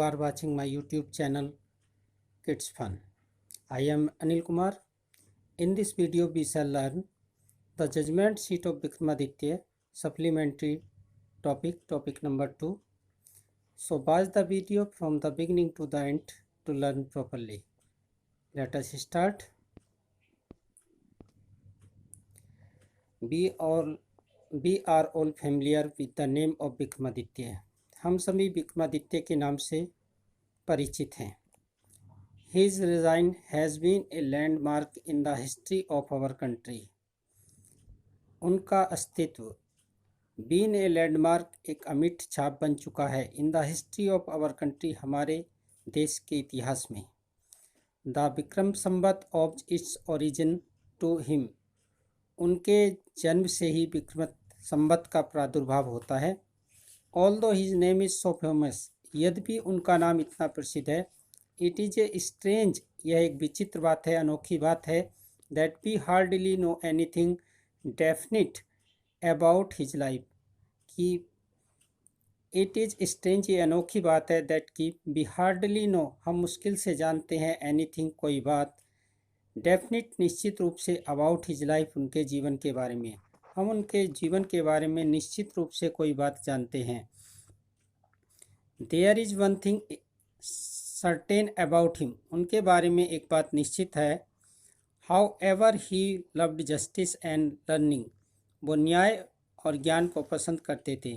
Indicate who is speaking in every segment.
Speaker 1: are watching my YouTube channel Kids Fun. I am Anil Kumar. In this video we shall learn the judgment sheet of Vikramaditya, supplementary topic number 2. So watch the video from the beginning to the end to learn properly. Let us start. We are all familiar with the name of Vikramaditya. हम सभी विक्रमादित्य के नाम से परिचित हैं. His reign has been a landmark in the history of our country. उनका अस्तित्व been a landmark एक अमिट छाप बन चुका है in the history of our country, हमारे देश के इतिहास में. The Vikram Samvat of its origin to him, उनके जन्म से ही विक्रम संवत का प्रादुर्भाव होता है. Although his name is so famous, यद्यपि उनका नाम इतना प्रसिद्ध है. इट इज ए स्ट्रेंज, यह एक विचित्र बात है, अनोखी बात है. That we hardly know anything definite about his life, कि इट इज स्ट्रेंज, ये अनोखी बात है. दैट की वी हार्डली नो, हम मुश्किल से जानते हैं, एनीथिंग कोई बात, डेफिनिट निश्चित रूप से, अबाउट हिज लाइफ उनके जीवन के बारे में, हम उनके जीवन के बारे में निश्चित रूप से कोई बात जानते हैं. There is one thing certain about him, उनके बारे में एक बात निश्चित है. However he loved justice and learning, वो न्याय और ज्ञान को पसंद करते थे.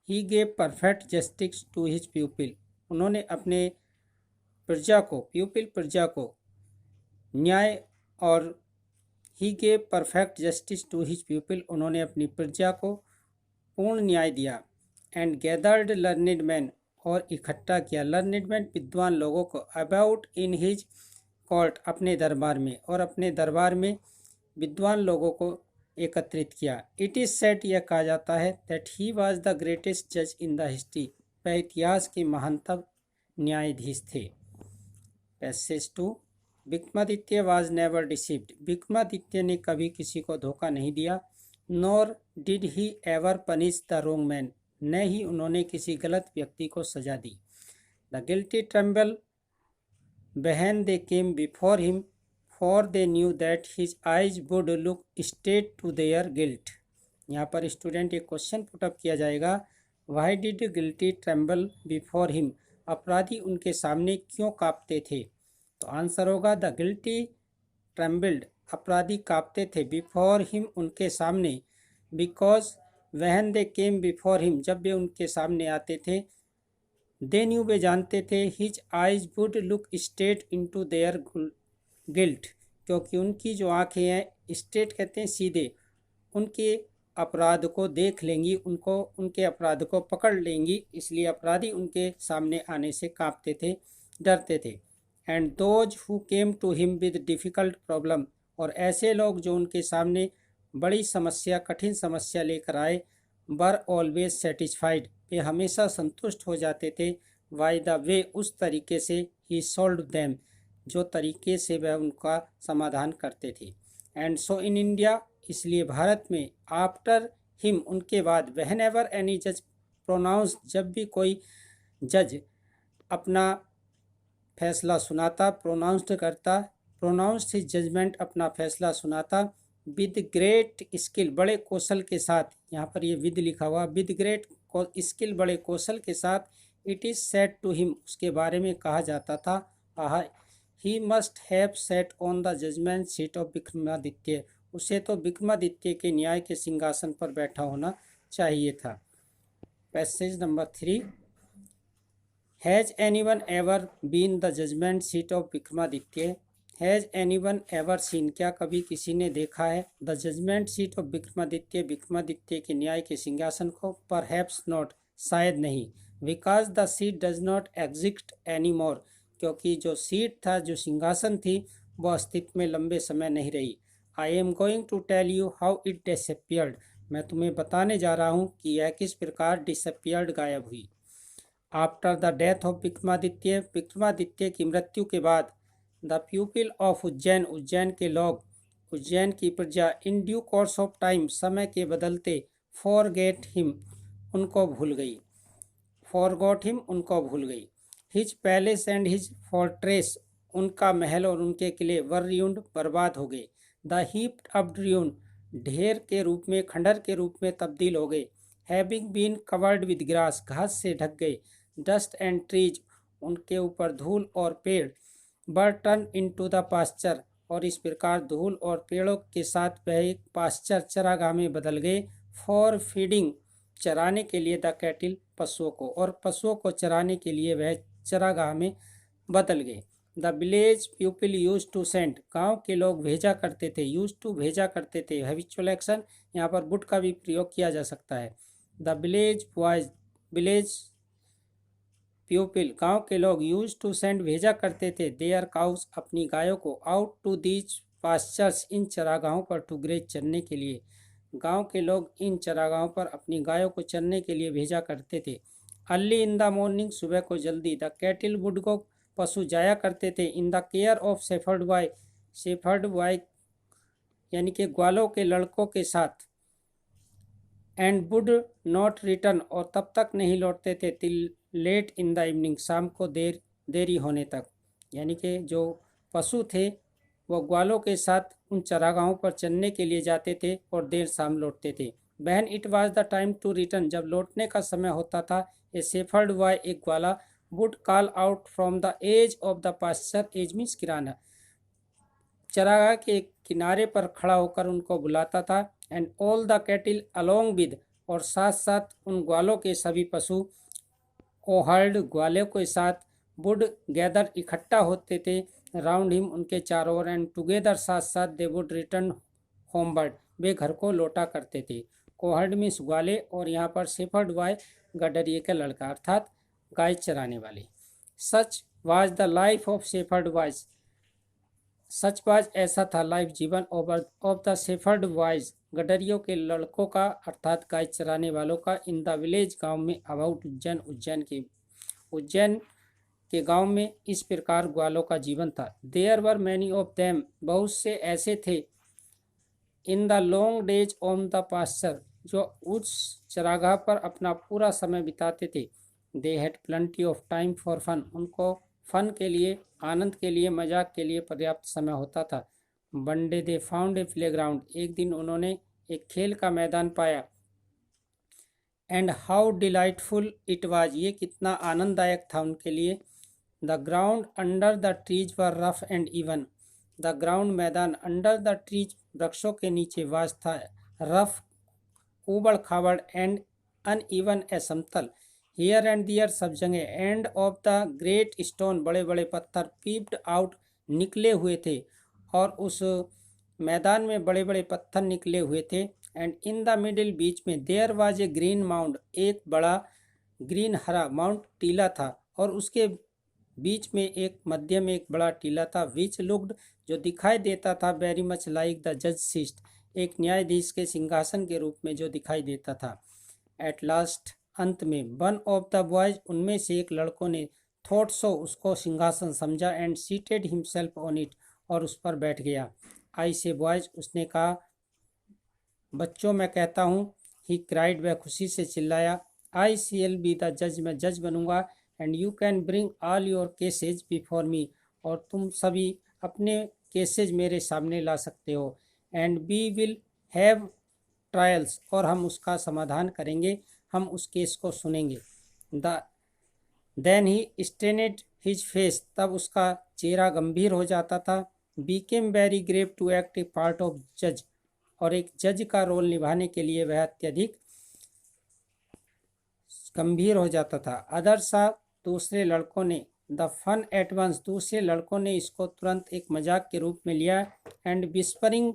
Speaker 1: He gave perfect justice to his pupil, उन्होंने अपने प्रजा को, प्यूपिल प्रजा को न्याय, और he gave perfect justice to his people, उन्होंने अपनी प्रजा को पूर्ण न्याय दिया. एंड गैदर्ड लर्निड मैन, और इकट्ठा किया लर्निड मैन, विद्वान लोगों को, अबाउट इन हिज कोर्ट, अपने दरबार में, और अपने दरबार में विद्वान लोगों को एकत्रित किया. इट इज़ सेड, यह कहा जाता है, that he was the greatest जज इन द हिस्ट्री, वह इतिहास के महानतम न्यायाधीश थे. Passage 2. Vikramaditya was never deceived, Vikramaditya ने कभी किसी को धोखा नहीं दिया. Nor did he ever punish the wrong man, न ही उन्होंने किसी गलत व्यक्ति को सजा दी. The guilty tremble when they came before him, for they knew that his eyes would look straight to their guilt. यहाँ पर स्टूडेंट एक क्वेश्चन पुटअप किया जाएगा, why did guilty tremble before him, अपराधी उनके सामने क्यों कांपते थे. तो आंसर होगा द गिल्टी ट्रेम्बल्ड, अपराधी कांपते थे, बिफोर हिम, उनके सामने, because when they came before him, जब वे उनके सामने आते थे, दे न्यू, वे जानते थे, his eyes would look straight into their guilt, क्योंकि उनकी जो आंखें हैं, स्ट्रेट कहते हैं सीधे, उनके अपराध को देख लेंगी, उनको, उनके अपराध को पकड़ लेंगी, इसलिए अपराधी उनके सामने आने से कांपते थे, डरते थे. And those who came to him with difficult problem, और ऐसे लोग जो उनके सामने बड़ी समस्या, कठिन समस्या लेकर आए, वर ऑलवेज सेटिस्फाइड, वे हमेशा संतुष्ट हो जाते थे, बाय द वे, उस तरीके से, ही सॉल्व देम, जो तरीके से वह उनका समाधान करते थे. एंड सो इन इंडिया, इसलिए भारत में, आफ्टर हिम, उनके बाद, व्हेन एवर एनी जज प्रोनाउंस, जब भी कोई जज अपना फैसला सुनाता, प्रोनाउंस्ड करता, प्रोनाउंस्ड हिज जजमेंट, अपना फैसला सुनाता, विद ग्रेट स्किल, बड़े कौशल के साथ, यहाँ पर ये विद लिखा हुआ, विद ग्रेट स्किल, बड़े कौशल के साथ. It is said to him, उसके बारे में कहा जाता था, aha, he must have set on the judgement seat of Vikramaditya, उसे तो विक्रमादित्य के न्याय के सिंहासन पर बैठा होना चाहिए था. Passage number 3. Has anyone ever been the judgement seat of Vikramaditya, has anyone ever seen, क्या कभी किसी ने देखा है, the judgement seat of Vikramaditya, Vikramaditya के न्याय के सिंहासन को. परहैप्स नॉट, शायद नहीं. Because the seat does not exist any more, क्योंकि जो सीट था, जो सिंहासन थी, वह अस्तित्व में लंबे समय नहीं रही. I am going to tell you how it disappeared, मैं तुम्हें बताने जा रहा हूँ कि यह किस प्रकार डिसअपियर्ड, गायब हुई. After the death of Vikramaditya, Vikramaditya की मृत्यु के बाद, the people of Ujjain, Ujjain के लोग, उज्जैन की प्रजा, in due course of time, समय के बदलते, फॉरगेट हिम, उनको भूल गई, फॉरगॉट हिम, उनको भूल गई. His palace and his fortress, उनका महल और उनके किले, वर ruined, बर्बाद हो गए। द हीप्ड अप ruin, ढेर के रूप में, खंडर के रूप में तब्दील हो गए। Having been covered with grass, घास से ढक गए। डस्ट एंड ट्रीज, उनके ऊपर धूल और पेड़। वर टर्न इनटू द पास्चर, और इस प्रकार धूल और पेड़ों के साथ वह एक पास्चर, चरागाह में बदल गए। फॉर फीडिंग, चराने के लिए, द कैटिल, पशुओं को, और पशुओं को चराने के लिए वह चरागाह में बदल गए। The village people use to send, गांव के लोग भेजा करते थे। यूज टू, भेजा करते थे। हैबिचुअल एक्शन, यहाँ पर वुड का भी प्रयोग किया जा सकता है। The village boys, village people, गांव के लोग, यूज टू सेंड, भेजा करते थे, देयर काउस, अपनी गायों को, आउट टू दीज पास्चर्स, इन चरागाहों पर, टू ग्रेज, चरने के लिए। गांव के लोग इन चरागाहों पर अपनी गायों को चरने के लिए भेजा करते थे। अर्ली इन द मॉर्निंग, सुबह को जल्दी। द कैटिल वुड गो, पशु जाया करते थे। In the care of shepherd boy, shepherd boy यानी कि ग्वालों के लड़कों के साथ। एंड वुड नॉट रिटर्न, और तब तक नहीं लौटते थे। Till late in the evening, शाम को देरी होने तक। यानी कि जो पशु थे वो ग्वालों के साथ उन चरागाहों पर चरने के लिए जाते थे और देर शाम लौटते थे। When it was the time to return, जब लौटने का समय होता था, ए शेफर्ड बॉय, एक ग्वाला, would call out from the edge of the pasture, edge means किराना, चरागाह के किनारे पर खड़ा होकर उनको बुलाता था। And all the cattle along with, और साथ साथ उन ग्वालों के सभी पशु, ओहर्ड, ग्वालों के साथ, वुड गैदर, इकट्ठा होते थे, राउंड हिम, उनके चारों ओर, एंड टुगेदर, साथ साथ, दे वुड रिटर्न होमवर्ड, वे घर को लौटा करते थे। कोहर्ड मीन्स ग्वाले, और यहाँ पर शेफर्ड बॉय, गडरिए का लड़का, अर्थात गाय चराने वाले। Such was the life of shepherd boys, such was, ऐसा था, लाइफ, जीवन, ऑफ द शेफर्ड बॉयज, गडरियों के लड़कों का, अर्थात गाय चराने वालों का। इन द विलेज, गांव में। अबाउट उज्जैन, उज्जैन के गांव में, इस प्रकार ग्वालों का जीवन था। There were many of them, बहुत से ऐसे थे। In the long days on the pasture, जो उस चरागाह पर अपना पूरा समय बिताते थे। They had plenty of time for fun, उनको फन के लिए, आनंद के लिए, मजाक के लिए पर्याप्त समय होता था। One day they found a playground, एक दिन उन्होंने एक खेल का मैदान पाया। And how delightful it was, ये कितना आनंददायक था उनके लिए। The ground under the trees were rough and even, the ground, मैदान, अंडर द ट्रीज, वृक्षों के नीचे, वाज था, रफ, उबड़ खाबड़, एंड अनइवन, असमतल, हियर एंड दियर, सब जगह, end of the great stone, बड़े बड़े पत्थर, पीप्ड आउट, निकले हुए थे, और उस मैदान में बड़े बड़े पत्थर निकले हुए थे। एंड इन द मिडिल, बीच में, there was a green mount, एक बड़ा ग्रीन, हरा, माउंट, टीला था, और उसके बीच में एक, मध्य में एक बड़ा टीला था। विच लुक्ड, जो दिखाई देता था, वेरी मच लाइक द जज सीट, एक न्यायाधीश के सिंहासन के रूप में जो दिखाई देता था। एट लास्ट, अंत में, वन ऑफ द बॉयज, उनमें से एक लड़कों ने, थॉट सो, उसको सिंहासन समझा, and seated himself on it, और उस पर बैठ गया। आई से बॉयज, उसने कहा, बच्चों, मैं कहता हूँ। ही क्राइड, वह खुशी से चिल्लाया। आई शेल बी द जज, मैं जज बनूंगा। And you can bring all your cases before me, और तुम सभी अपने केसेज मेरे सामने ला सकते हो। And we will have trials, और हम उसका समाधान करेंगे, हम उस केस को सुनेंगे। Then he stained his face, तब उसका चेहरा गंभीर हो जाता था। Became very grave to act a part of जज, और एक जज का रोल निभाने के लिए वह अत्यधिक गंभीर हो जाता था। अदर्सा, दूसरे लड़कों ने, द फन एट वंस, दूसरे लड़कों ने इसको तुरंत एक मजाक के रूप में लिया। And whispering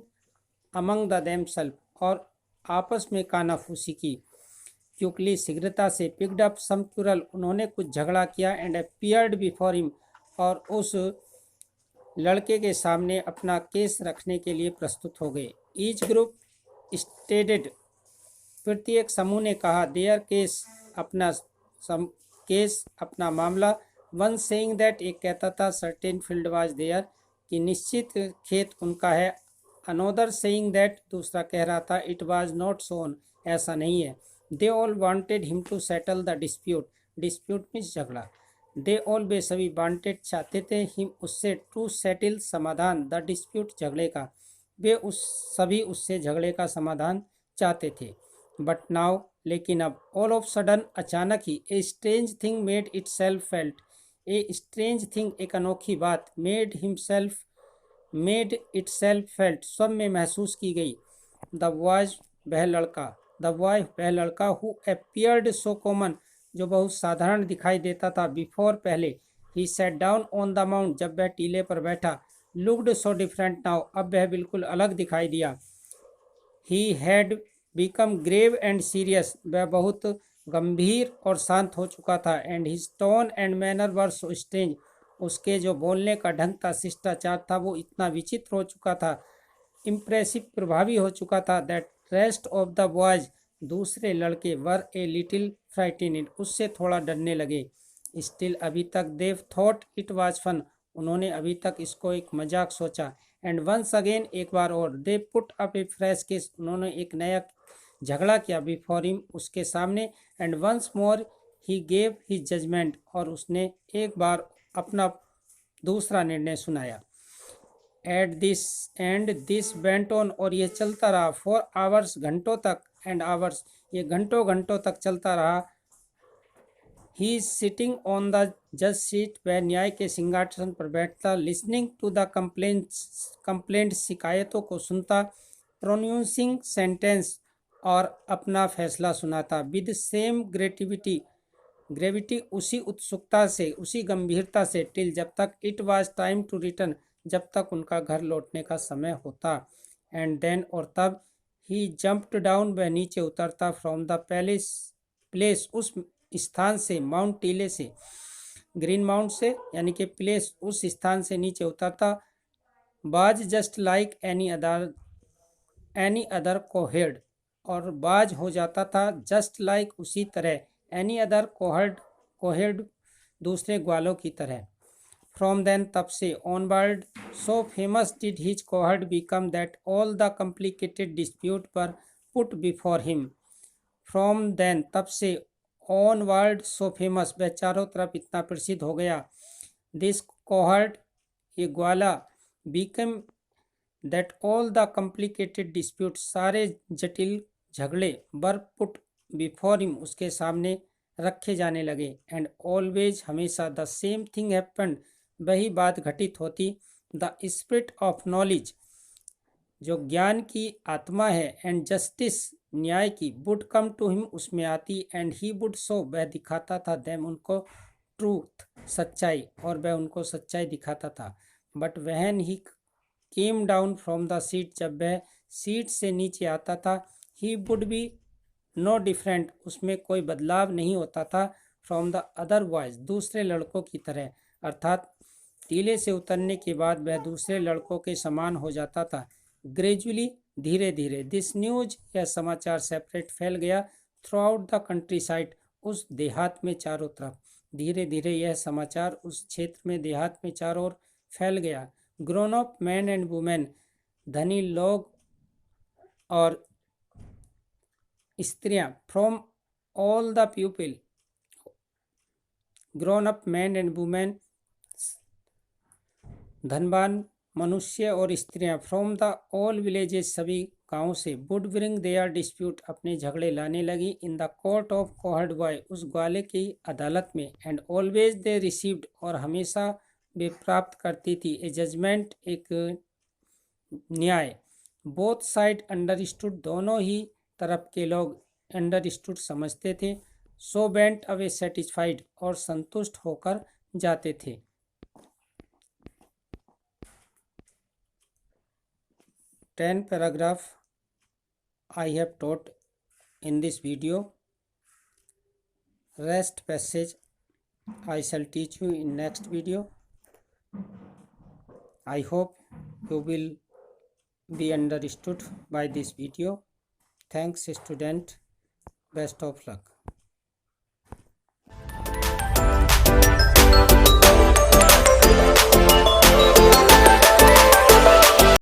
Speaker 1: among the themselves, और आपस में कानाफूसी की। क्विकली, शीघ्रता से। पिक्ड अप सम क्यूरल, उन्होंने कुछ झगड़ा किया। एंड अपीयर्ड बिफोर हिम, और उस लड़के के सामने अपना केस रखने के लिए प्रस्तुत हो गए। ईच ग्रुप स्टेटेड, प्रत्येक समूह ने कहा, देयर केस, अपना केस, अपना मामला। वन सेइंग दैट, एक कहता था, सर्टेन फील्ड वाज देयर, कि निश्चित खेत उनका है। अनोदर सेइंग दैट, दूसरा कह रहा था, इट वाज नॉट सोन, ऐसा नहीं है। They all wanted him to settle the dispute, dispute means झगड़ा। दे ऑलवेज सभी वांटेड चाहते थे हिम उससे टू सेटल समाधान द डिस्प्यूट झगड़े का, वे उस सभी उससे झगड़े का समाधान चाहते थे। बट नाउ लेकिन अब ऑल ऑफ सडन अचानक ही a strange thing made itself felt, a strange thing एक अनोखी बात मेड इट सेल्फ फेल्ट सब में महसूस की गई। द वॉयज वह लड़का द बॉय वह लड़का हु अपियर्ड सो कॉमन जो बहुत साधारण दिखाई देता था बिफोर पहले, he sat down on the mount जब वह टीले पर बैठा, लुक्ड सो डिफरेंट नाउ अब वह बिल्कुल अलग दिखाई दिया। He had become grave and serious वह बहुत गंभीर और शांत हो चुका था। And his tone and manner were so strange उसके जो बोलने का ढंग था, शिष्टाचार था, वो इतना विचित्र हो चुका था, इम्प्रेसिव प्रभावी हो चुका था। That rest of the boys दूसरे लड़के वर ए लिटिल फ्राइटेनिड उससे थोड़ा डरने लगे। स्टिल अभी तक देव थॉट इट वाज फन उन्होंने अभी तक इसको एक मजाक सोचा। एंड वंस अगेन एक बार और they put up a fresh case उन्होंने एक नया झगड़ा किया बिफोर हिम उसके सामने। And once more he gave his judgement और उसने एक बार अपना दूसरा निर्णय सुनाया। At this and this went on और ये चलता रहा फॉर आवर्स घंटों तक, एंड आवर्स ये घंटों घंटों तक चलता रहा। He is sitting on the जज सीट वह न्याय के सिंहासन पर बैठता, लिसनिंग टू द कंप्लेंट शिकायतों को सुनता, प्रोन्यूंसिंग सेंटेंस और अपना फैसला सुनाता, विद सेम ग्रेविटी उसी उत्सुकता से उसी गंभीरता से, टिल जब तक it was time to return जब तक उनका घर लौटने का समय होता। एंड देन और तब ही जंप्ड डाउन वह नीचे उतरता, फ्रॉम द प्लेस उस स्थान से, माउंट टीले से, ग्रीन माउंट से यानी कि प्लेस उस स्थान से नीचे उतरता। बाज जस्ट लाइक एनी अदर कोहेड और बाज हो जाता था, जस्ट लाइक उसी तरह, एनी अदर कोहेड दूसरे ग्वालों की तरह। फ्रॉम देन तब से, onward so famous did his cowherd become that all the complicated dispute पर put before him. From then तब से, ऑनवर्ड सो फेमस वह चारों तरफ इतना प्रसिद्ध हो गया, दिस कोहर्ड ये ग्वाला, become that all the complicated dispute सारे जटिल झगड़े, बर पुट बिफोर हिम उसके सामने रखे जाने लगे। एंड ऑलवेज हमेशा, द सेम थिंग हैपेंड वही बात घटित होती। द स्पिरिट ऑफ नॉलेज जो ज्ञान की आत्मा है, एंड जस्टिस न्याय की, वुड कम टू हिम उसमें आती, एंड ही वुड शो वह दिखाता था, देम उनको, ट्रूथ सच्चाई और वह उनको सच्चाई दिखाता था। But when he came down from the seat जब वह सीट से नीचे आता था, he would be no different उसमें कोई बदलाव नहीं होता था, फ्रॉम द अदर बॉयज दूसरे लड़कों की तरह, अर्थात टीले से उतरने के बाद वह दूसरे लड़कों के समान हो जाता था। ग्रेजुअली धीरे धीरे, दिस न्यूज यह समाचार सेपरेट फैल गया through out the country side उस देहात में चारों तरफ, धीरे धीरे यह समाचार उस क्षेत्र में देहात में चारों ओर फैल गया। Grown up man and women धनी लोग और स्त्रियां, from all the people, grown up man and women धनवान मनुष्य और स्त्रियां, फ्रॉम द ऑल विलेजेस सभी गांवों से, वुड ब्रिंग देयर डिस्प्यूट अपने झगड़े लाने लगी, in the court of cowherd boy उस ग्वाले की अदालत में। एंड ऑलवेज दे रिसीव्ड और हमेशा वे प्राप्त करती थी, ए जजमेंट एक न्याय, बोथ साइड अंडरस्टूड दोनों ही तरफ के लोग अंडरस्टूड समझते थे, सो वेंट अवे सेटिस्फाइड और संतुष्ट होकर जाते थे। 10 paragraph I have taught in this video. Rest passage I shall teach you in next video. I hope you will be understood by this video. Thanks student. Best of luck.